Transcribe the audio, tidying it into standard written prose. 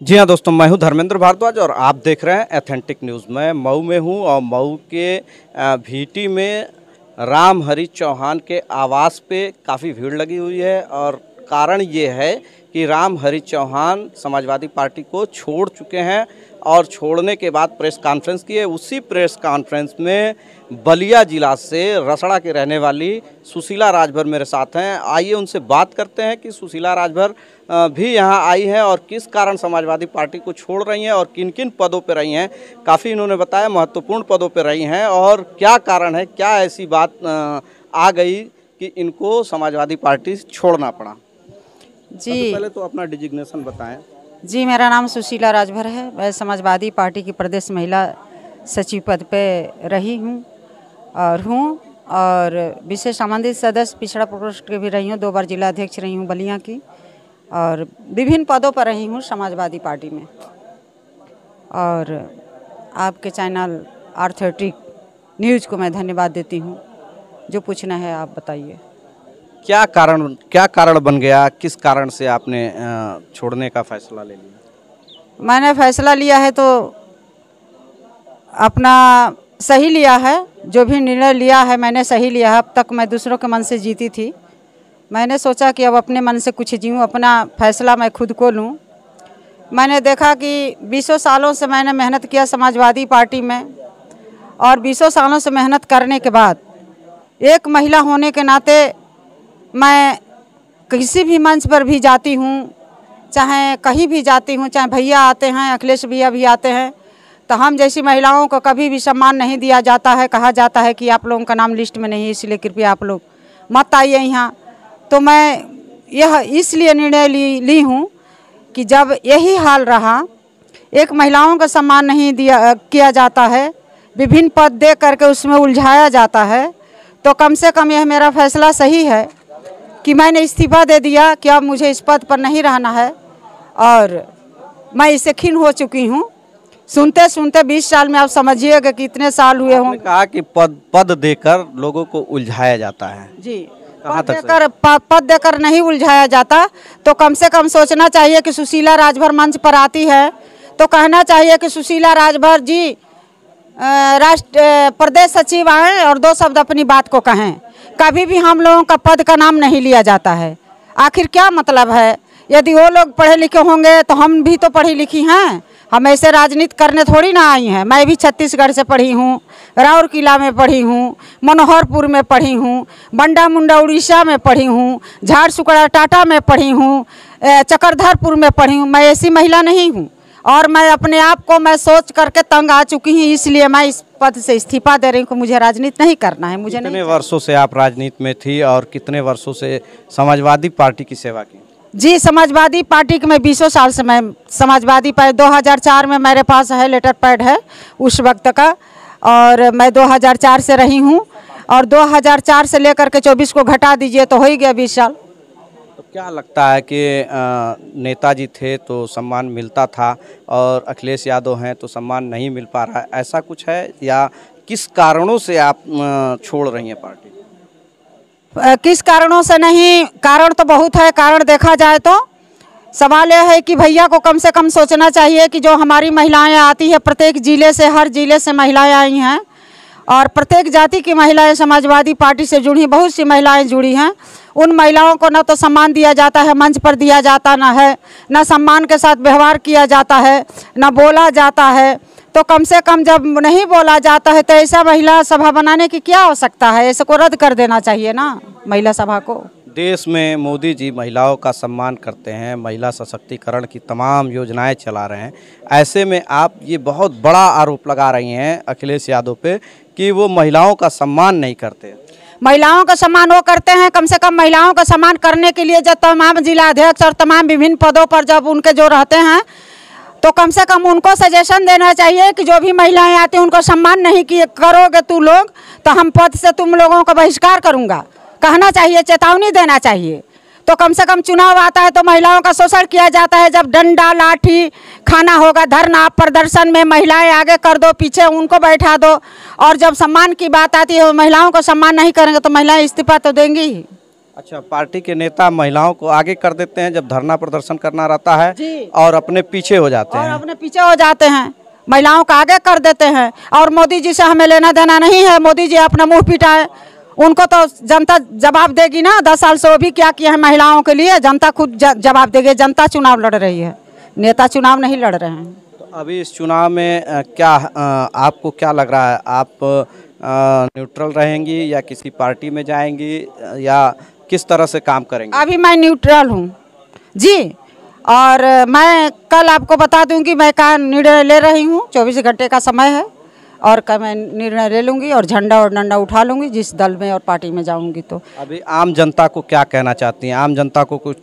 जी हाँ दोस्तों, मैं हूं धर्मेंद्र भारद्वाज और आप देख रहे हैं एथेंटिक न्यूज़। मैं मऊ में हूं और मऊ के भीटी में राम हरि चौहान के आवास पे काफ़ी भीड़ लगी हुई है और कारण ये है कि राम हरि चौहान समाजवादी पार्टी को छोड़ चुके हैं और छोड़ने के बाद प्रेस कॉन्फ्रेंस की है। उसी प्रेस कॉन्फ्रेंस में बलिया जिला से रसड़ा के रहने वाली सुशीला राजभर मेरे साथ हैं। आइए उनसे बात करते हैं कि सुशीला राजभर भी यहाँ आई हैं और किस कारण समाजवादी पार्टी को छोड़ रही हैं और किन किन पदों पर रही हैं। काफ़ी इन्होंने बताया महत्वपूर्ण पदों पर रही हैं और क्या कारण है, क्या ऐसी बात आ गई कि इनको समाजवादी पार्टी छोड़ना पड़ा। जी पहले तो अपना डिजिग्नेशन बताएं। जी, मेरा नाम सुशीला राजभर है। मैं समाजवादी पार्टी की प्रदेश महिला सचिव पद पे रही हूँ और विशेष आमंत्रित सदस्य पिछड़ा प्रकोष्ठ के भी रही हूँ। 2 बार जिला अध्यक्ष रही हूँ बलिया की और विभिन्न पदों पर रही हूँ समाजवादी पार्टी में। और आपके चैनल एथेंटिक न्यूज़ को मैं धन्यवाद देती हूँ। जो पूछना है आप बताइए। क्या कारण बन गया, किस कारण से आपने छोड़ने का फैसला ले लिया? मैंने फैसला लिया है तो अपना सही लिया है। जो भी निर्णय लिया है मैंने सही लिया है। अब तक मैं दूसरों के मन से जीती थी। मैंने सोचा कि अब अपने मन से कुछ जीऊँ, अपना फैसला मैं खुद को लूँ। मैंने देखा कि 20 सालों से मैंने मेहनत किया समाजवादी पार्टी में और 20 सालों से मेहनत करने के बाद एक महिला होने के नाते मैं किसी भी मंच पर भी जाती हूँ, चाहे कहीं भी जाती हूँ, चाहे भैया आते हैं, अखिलेश भैया भी आते हैं, तो हम जैसी महिलाओं को कभी भी सम्मान नहीं दिया जाता है। कहा जाता है कि आप लोगों का नाम लिस्ट में नहीं है, इसलिए कृपया आप लोग मत आइए यहाँ। तो मैं यह इसलिए निर्णय ली हूँ कि जब यही हाल रहा, एक महिलाओं का सम्मान नहीं किया जाता है, विभिन्न पद दे करके उसमें उलझाया जाता है, तो कम से कम यह मेरा फैसला सही है कि मैंने इस्तीफा दे दिया कि अब मुझे इस पद पर नहीं रहना है और मैं इससे खिन्न हो चुकी हूँ। सुनते सुनते 20 साल में आप समझिएगा कि इतने साल हुए हों। कहा कि पद देकर लोगों को उलझाया जाता है। जी, पद देकर नहीं उलझाया जाता तो कम से कम सोचना चाहिए कि सुशीला राजभर मंच पर आती है तो कहना चाहिए कि सुशीला राजभर जी प्रदेश सचिव आए और 2 शब्द अपनी बात को कहें। कभी भी हम लोगों का पद का नाम नहीं लिया जाता है। आखिर क्या मतलब है? यदि वो लोग पढ़े लिखे होंगे तो हम भी तो पढ़ी लिखी हैं। हम ऐसे राजनीति करने थोड़ी ना आई हैं। मैं भी छत्तीसगढ़ से पढ़ी हूँ, राउरकेला में पढ़ी हूँ, मनोहरपुर में पढ़ी हूँ, बंडा मुंडा उड़ीसा में पढ़ी हूँ, झारसुगड़ा टाटा में पढ़ी हूँ, चक्रधरपुर में पढ़ी हूँ। मैं ऐसी महिला नहीं हूँ और मैं अपने आप को मैं सोच करके तंग आ चुकी हूँ। इसलिए मैं इस पद से इस्तीफा दे रही हूँ। मुझे राजनीति नहीं करना है। मुझे कितने वर्षों से आप राजनीति में थी और कितने वर्षों से समाजवादी पार्टी की सेवा की? जी, समाजवादी पार्टी के मैं 20 साल से मैं समाजवादी पार्टी 2004 में मेरे पास है लेटर पैड है उस वक्त का और मैं 2004 से रही हूँ और 2004 से लेकर के 24 को घटा दीजिए तो हो ही गया 20 साल। तो क्या लगता है कि नेताजी थे तो सम्मान मिलता था और अखिलेश यादव हैं तो सम्मान नहीं मिल पा रहा है, ऐसा कुछ है या किस कारणों से आप छोड़ रही हैं पार्टी? किस कारणों से नहीं, कारण तो बहुत है। कारण देखा जाए तो सवाल यह है कि भैया को कम से कम सोचना चाहिए कि जो हमारी महिलाएं आती है प्रत्येक जिले से, हर जिले से महिलाएं आई हैं और प्रत्येक जाति की महिलाएं समाजवादी पार्टी से जुड़ी, बहुत सी महिलाएं जुड़ी हैं। उन महिलाओं को न तो सम्मान दिया जाता है, मंच पर दिया जाता न है, न सम्मान के साथ व्यवहार किया जाता है, न बोला जाता है। तो कम से कम जब नहीं बोला जाता है तो ऐसा महिला सभा बनाने की क्या आवश्यकता है? ऐसे को रद्द कर देना चाहिए ना महिला सभा को। देश में मोदी जी महिलाओं का सम्मान करते हैं, महिला सशक्तिकरण की तमाम योजनाएं चला रहे हैं। ऐसे में आप ये बहुत बड़ा आरोप लगा रही हैं अखिलेश यादव पे कि वो महिलाओं का सम्मान नहीं करते। महिलाओं का सम्मान वो करते हैं। कम से कम महिलाओं का सम्मान करने के लिए जब तमाम जिला अध्यक्ष और तमाम विभिन्न पदों पर जब उनके जो रहते हैं तो कम से कम उनको सजेशन देना चाहिए कि जो भी महिलाएं आती हैं उनको सम्मान नहीं किए करोगे तू लोग तो हम पद से तुम लोगों का बहिष्कार करूंगा, कहना चाहिए, चेतावनी देना चाहिए। तो कम से कम चुनाव आता है तो महिलाओं का शोषण किया जाता है। जब डंडा लाठी खाना होगा, धरना प्रदर्शन में महिलाएं आगे कर दो, पीछे उनको बैठा दो और जब सम्मान की बात आती है महिलाओं को सम्मान नहीं करेंगे तो महिलाएं इस्तीफा तो देंगी ही। अच्छा, पार्टी के नेता महिलाओं को आगे कर देते हैं जब धरना प्रदर्शन करना रहता है जी। और अपने पीछे हो जाते और हैं। अपने पीछे हो जाते हैं, महिलाओं का आगे कर देते हैं। और मोदी जी से हमें लेना देना नहीं है, मोदी जी अपना मुंह पिटाए, उनको तो जनता जवाब देगी ना। 10 साल से वो भी क्या किया है महिलाओं के लिए, जनता खुद जवाब देगी। जनता चुनाव लड़ रही है, नेता चुनाव नहीं लड़ रहे हैं। तो अभी इस चुनाव में आपको क्या लग रहा है, आप न्यूट्रल रहेंगी या किसी पार्टी में जाएंगी या किस तरह से काम करेंगे? अभी मैं न्यूट्रल हूँ जी। और मैं कल आपको बता दूंगी मैं क्या निर्णय ले रही हूँ। 24 घंटे का समय है और कल मैं निर्णय ले लूँगी और झंडा और डंडा उठा लूँगी जिस दल में और पार्टी में जाऊँगी। तो अभी आम जनता को क्या कहना चाहती हैं? आम जनता को कुछ